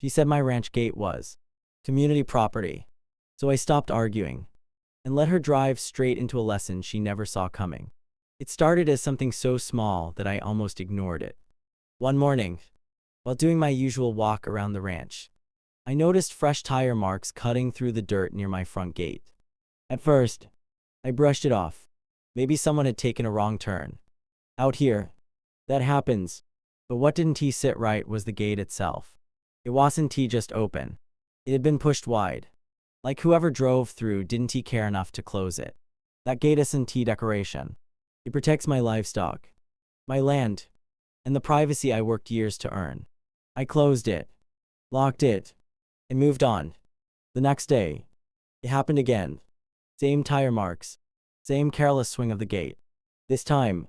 She said my ranch gate was community property. So I stopped arguing and let her drive straight into a lesson she never saw coming. It started as something so small that I almost ignored it. One morning, while doing my usual walk around the ranch, I noticed fresh tire marks cutting through the dirt near my front gate. At first, I brushed it off. Maybe someone had taken a wrong turn. Out here, that happens. But what didn't sit right was the gate itself. It wasn't just open. It had been pushed wide. Like whoever drove through didn't care enough to close it. That gate isn't decoration. It protects my livestock, my land, and the privacy I worked years to earn. I closed it, locked it, and moved on. The next day, it happened again. Same tire marks, same careless swing of the gate. This time,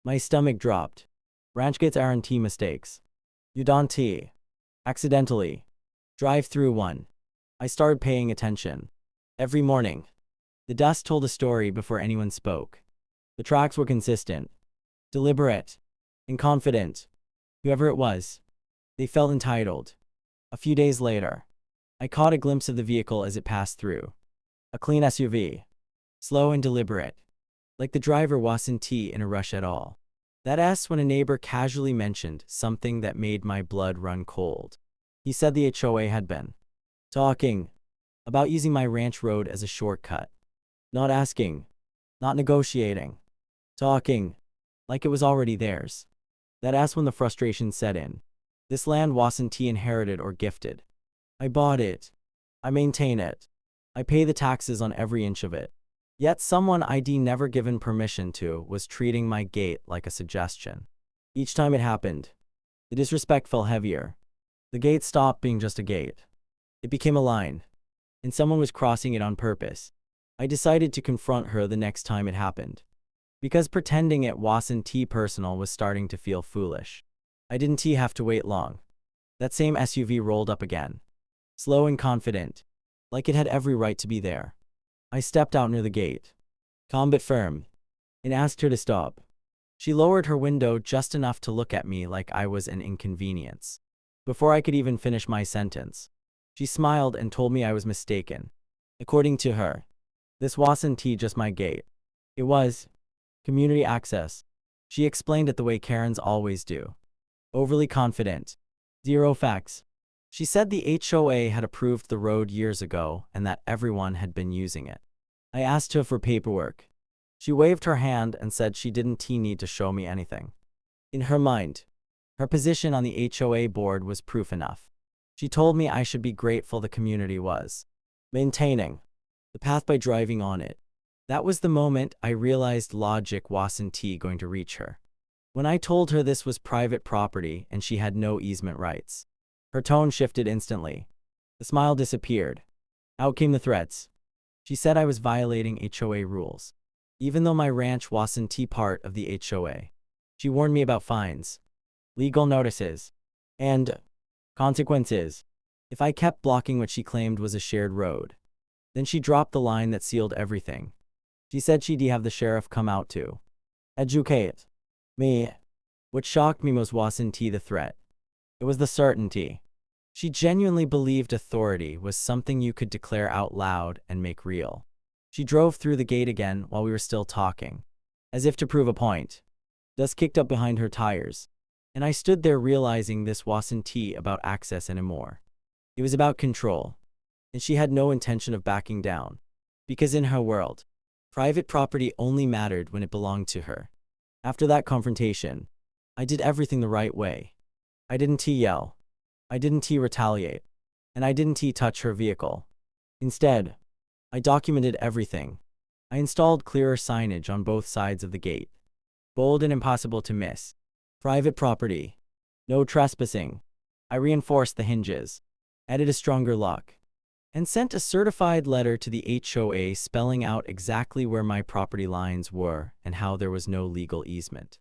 my stomach dropped. Ranch gates aren't mistakes. You don't accidentally drive through one. I started paying attention. Every morning, the dust told a story before anyone spoke. The tracks were consistent, deliberate, and confident. Whoever it was, they felt entitled. A few days later, I caught a glimpse of the vehicle as it passed through. A clean SUV, slow and deliberate, like the driver wasn't in a rush at all. That's when a neighbor casually mentioned something that made my blood run cold. He said the HOA had been talking about using my ranch road as a shortcut. Not asking, not negotiating, talking like it was already theirs. That's when the frustration set in. This land wasn't inherited or gifted. I bought it. I maintain it. I pay the taxes on every inch of it. Yet someone I'd never given permission to was treating my gate like a suggestion. Each time it happened, the disrespect fell heavier. The gate stopped being just a gate. It became a line, and someone was crossing it on purpose. I decided to confront her the next time it happened, because pretending it wasn't personal was starting to feel foolish. I didn't have to wait long. That same SUV rolled up again, slow and confident, like it had every right to be there. I stepped out near the gate, calm but firm, and asked her to stop. She lowered her window just enough to look at me like I was an inconvenience. Before I could even finish my sentence, she smiled and told me I was mistaken. According to her, this wasn't just my gate. It was community access. She explained it the way Karens always do. Overly confident. Zero facts. She said the HOA had approved the road years ago and that everyone had been using it. I asked her for paperwork. She waved her hand and said she didn't need to show me anything. In her mind, her position on the HOA board was proof enough. She told me I should be grateful the community was maintaining the path by driving on it. That was the moment I realized logic wasn't going to reach her. When I told her this was private property and she had no easement rights, her tone shifted instantly. The smile disappeared. Out came the threats. She said I was violating HOA rules, even though my ranch wasn't part of the HOA. She warned me about fines, legal notices, and consequences if I kept blocking what she claimed was a shared road. Then she dropped the line that sealed everything. She said she'd have the sheriff come out to educate me. What shocked me most wasn't the threat. It was the certainty. She genuinely believed authority was something you could declare out loud and make real. She drove through the gate again while we were still talking, as if to prove a point. Dust kicked up behind her tires, and I stood there realizing this wasn't about access anymore. It was about control, and she had no intention of backing down, because in her world, private property only mattered when it belonged to her. After that confrontation, I did everything the right way. I didn't yell. I didn't retaliate. And I didn't touch her vehicle. Instead, I documented everything. I installed clearer signage on both sides of the gate. Bold and impossible to miss. Private property. No trespassing. I reinforced the hinges, added a stronger lock, and sent a certified letter to the HOA spelling out exactly where my property lines were and how there was no legal easement,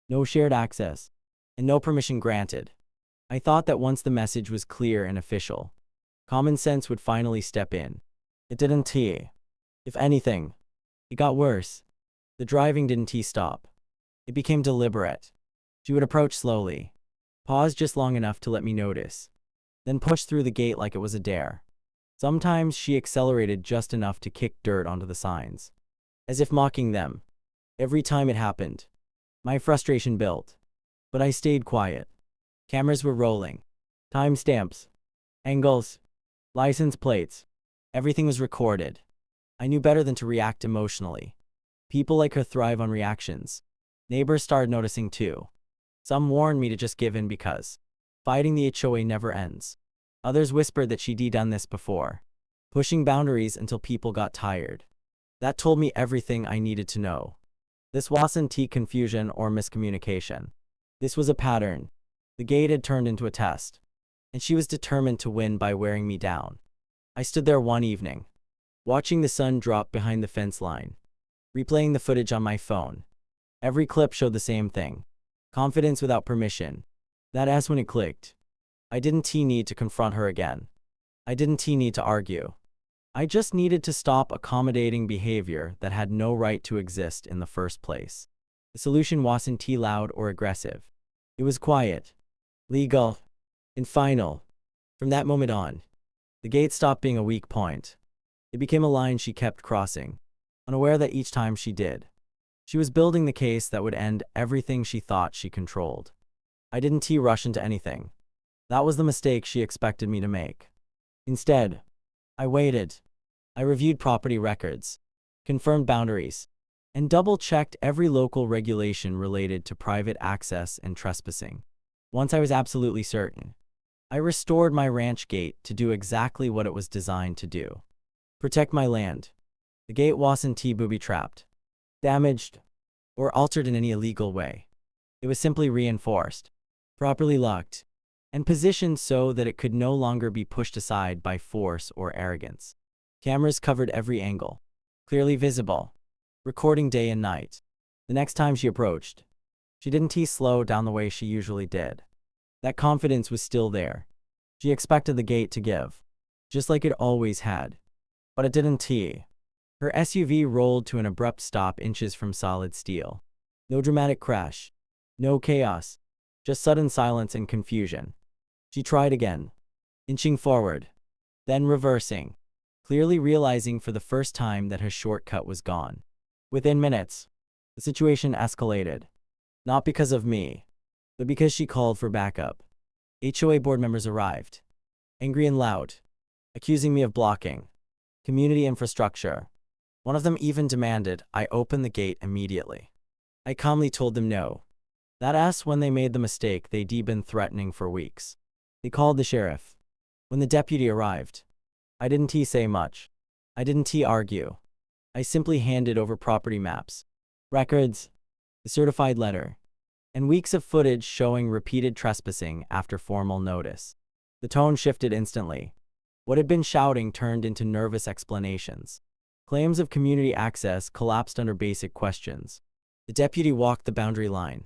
no shared access, and no permission granted. I thought that once the message was clear and official, common sense would finally step in. It didn't. If anything, it got worse. The driving didn't stop. It became deliberate. She would approach slowly, pause just long enough to let me notice, then pushed through the gate like it was a dare. Sometimes she accelerated just enough to kick dirt onto the signs, as if mocking them. Every time it happened, my frustration built. But I stayed quiet. Cameras were rolling. Timestamps, angles, license plates. Everything was recorded. I knew better than to react emotionally. People like her thrive on reactions. Neighbors started noticing too. Some warned me to just give in because fighting the HOA never ends. Others whispered that she'd done this before, pushing boundaries until people got tired. That told me everything I needed to know. This wasn't confusion or miscommunication. This was a pattern. The gate had turned into a test, and she was determined to win by wearing me down. I stood there one evening, watching the sun drop behind the fence line, replaying the footage on my phone. Every clip showed the same thing. Confidence without permission. That's when it clicked. I didn't need to confront her again. I didn't need to argue. I just needed to stop accommodating behavior that had no right to exist in the first place. The solution wasn't loud or aggressive. It was quiet, legal, and final. From that moment on, the gate stopped being a weak point. It became a line she kept crossing, unaware that each time she did, she was building the case that would end everything she thought she controlled. I didn't rush into anything. That was the mistake she expected me to make. Instead, I waited. I reviewed property records, confirmed boundaries, and double-checked every local regulation related to private access and trespassing. Once I was absolutely certain, I restored my ranch gate to do exactly what it was designed to do: protect my land. The gate wasn't booby-trapped, damaged, or altered in any illegal way. It was simply reinforced, properly locked, and positioned so that it could no longer be pushed aside by force or arrogance. Cameras covered every angle, clearly visible, recording day and night. The next time she approached, she didn't slow down the way she usually did. That confidence was still there. She expected the gate to give, just like it always had. But it didn't. Her SUV rolled to an abrupt stop inches from solid steel. No dramatic crash, no chaos, just sudden silence and confusion. She tried again, inching forward, then reversing, clearly realizing for the first time that her shortcut was gone. Within minutes, the situation escalated. Not because of me, but because she called for backup. HOA board members arrived, angry and loud, accusing me of blocking community infrastructure. One of them even demanded I open the gate immediately. I calmly told them no. That's when they made the mistake they'd been threatening for weeks. They called the sheriff. When the deputy arrived, I didn't say much. I didn't argue. I simply handed over property maps, records, the certified letter, and weeks of footage showing repeated trespassing after formal notice. The tone shifted instantly. What had been shouting turned into nervous explanations. Claims of community access collapsed under basic questions. The deputy walked the boundary line,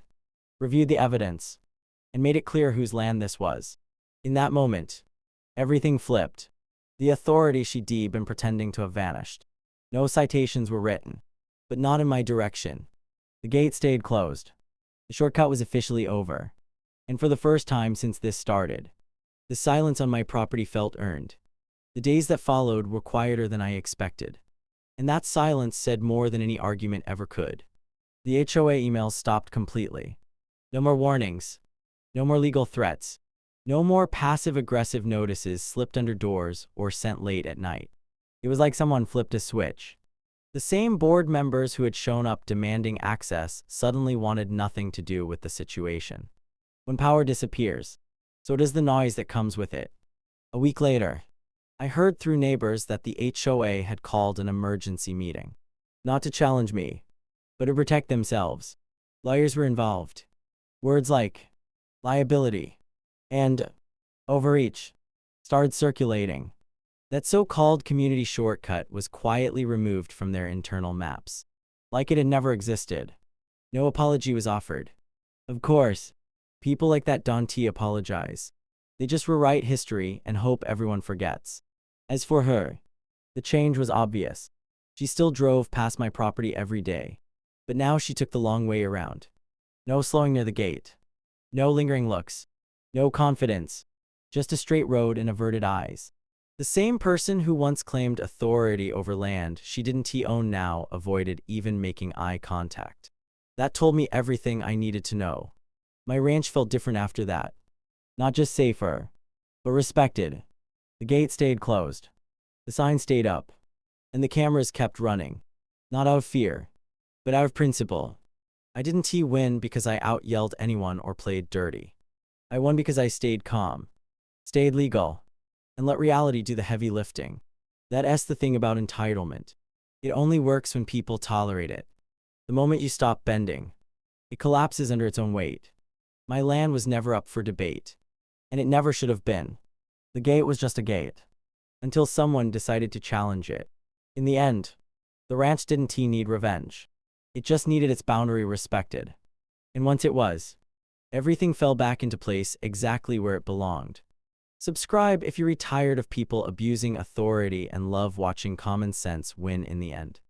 reviewed the evidence, and made it clear whose land this was. In that moment, everything flipped. The authority she'd been pretending to have vanished. No citations were written, but not in my direction. The gate stayed closed. The shortcut was officially over. And for the first time since this started, the silence on my property felt earned. The days that followed were quieter than I expected. And that silence said more than any argument ever could. The HOA emails stopped completely. No more warnings. No more legal threats. No more passive-aggressive notices slipped under doors or sent late at night. It was like someone flipped a switch. The same board members who had shown up demanding access suddenly wanted nothing to do with the situation. When power disappears, so does the noise that comes with it. A week later, I heard through neighbors that the HOA had called an emergency meeting. Not to challenge me, but to protect themselves. Lawyers were involved. Words like liability and overreach started circulating. That so-called community shortcut was quietly removed from their internal maps, like it had never existed. No apology was offered. Of course, people like that don't apologize. They just rewrite history and hope everyone forgets. As for her, the change was obvious. She still drove past my property every day, but now she took the long way around. No slowing near the gate. No lingering looks. No confidence. just a straight road and averted eyes. The same person who once claimed authority over land she didn't own now avoided even making eye contact. That told me everything I needed to know. My ranch felt different after that. Not just safer, but respected. The gate stayed closed. The sign stayed up. And the cameras kept running. Not out of fear, but out of principle. I didn't win because I out-yelled anyone or played dirty. I won because I stayed calm, stayed legal, and let reality do the heavy lifting. That's the thing about entitlement. It only works when people tolerate it. The moment you stop bending, it collapses under its own weight. My land was never up for debate, and it never should have been. The gate was just a gate, until someone decided to challenge it. In the end, the ranch didn't need revenge. It just needed its boundary respected. And once it was, everything fell back into place exactly where it belonged. Subscribe if you're tired of people abusing authority and love watching common sense win in the end.